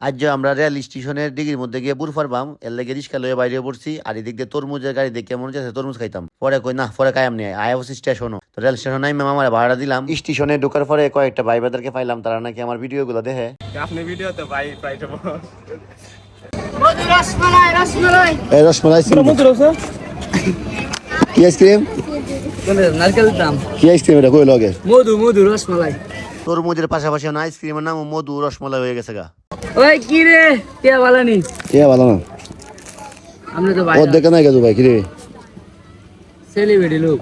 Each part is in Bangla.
আজ যে আমরা রেল স্টেশনের দিঘির মধ্যে গিয়ে বুড় ফারবাম এর লেগে রিক্সা লয়ে বাইরে পড়ছি আর এদিক দিয়ে তরমুজের গাড়ি দেখে মনে হচ্ছে তরমুজ খাইতাম পরে কই না পরে কায়াম নেই আয়া বসে স্টেশনও তো রেল স্টেশন নাই ম্যাম আমার ভাড়া দিলাম স্টেশনে ঢোকার পরে কয়েকটা ভাই বাদারকে পাইলাম তারা নাকি আমার ভিডিও গুলো দেখে আপনি ভিডিও তো ভাই প্রাইস মধু রসমালাই রসমালাই এই রসমালাই কি আইসক্রিম নারকেল দাম কি আইসক্রিম এটা কই লগে মধু মধু রসমালাই তরমুজের পাশাপাশি আইসক্রিমের নাম মধু রসমালাই হয়ে গেছে গা ওই কি রে কে বালানি কে ভালো না আমরা তো ভাই ও দেখে নাই গেছো ভাই কি রে সেলিব্রিটি লোক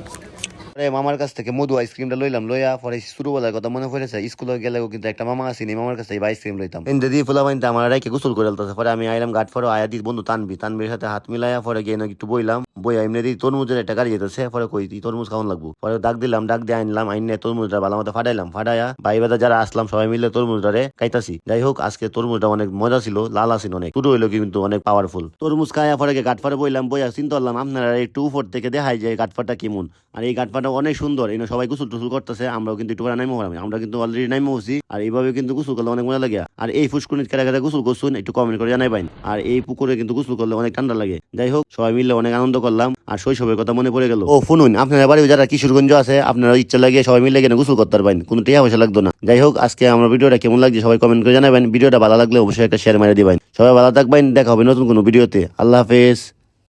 আরে মামার কাছ থেকে মধু আইসক্রিমটা লইলাম লইয়া পরে শুরু বলার কথা মনে পড়েছে স্কুলে গেলেও কিন্তু একটা মামা আসেনি মামার কাছে আইসক্রিম লইতাম এনতে দিয়ে ফুলা বানিতে আমার রাইকে গোসল করে আলতাছে পরে আমি আইলাম ঘাট পরে আয়া দিই বন্ধু তানবির সাথে হাত মিলাইয়া পরে গিয়ে নাকি একটু বইলাম বই এমনি দিই তরমুজের একটা গাড়ি যেতেছে পরে কই তরমুজ খাওয়ান লাগবো পরে ডাক দিলাম ডাক দিয়ে আনলাম আইনে তরমুজটা ভালো মতো ফাটাইলাম ফাটাইয়া ভাই বেদা যারা আসলাম সবাই মিলে তরমুজটারে খাইতাছি যাই হোক আজকে তরমুজটা অনেক মজা ছিল লাল আসিল অনেক শুরু হইলো কিন্তু অনেক পাওয়ারফুল তরমুজ খাইয়া পরে ঘাট পরে বইলাম বইয়া চিন্তা করলাম আপনারা একটু উপর থেকে দেখাই যায় ঘাটপাটা কেমন আর এই ঘাটপাটা অনেক সুন্দর এই সবাই গোসল টুসুল করতেছে আমরাও কিন্তু একটু নাইমো আমরা কিন্তু অলরেডি নাইমো হচ্ছি আর এইভাবে কিন্তু গোসল করলে অনেক মজা লাগে আর এই ফুসকুনিত কেটে কেটে গোসল করছুন একটু কমেন্ট করে জানাই পাইন আর এই পুকুরে কিন্তু গোসল করলে অনেক ঠান্ডা লাগে যাই হোক সবাই মিলে অনেক আনন্দ করলাম আর শৈশবের কথা মনে পড়ে গেল ও শুনুন আপনারা বাড়ি যারা কিশোরগঞ্জ আছে আপনারা ইচ্ছা লাগিয়ে সবাই মিলে গেলে গোসল করতে পারবেন কোনো টিয়া পয়সা লাগতো না যাই হোক আজকে আমার ভিডিওটা কেমন লাগছে সবাই কমেন্ট করে জানাবেন ভিডিওটা ভালো লাগলে অবশ্যই একটা শেয়ার মেরে দিবেন সবাই ভালো থাকবেন দেখা হবে নতুন কোনো ভিডিওতে আল্লাহ হাফেজ।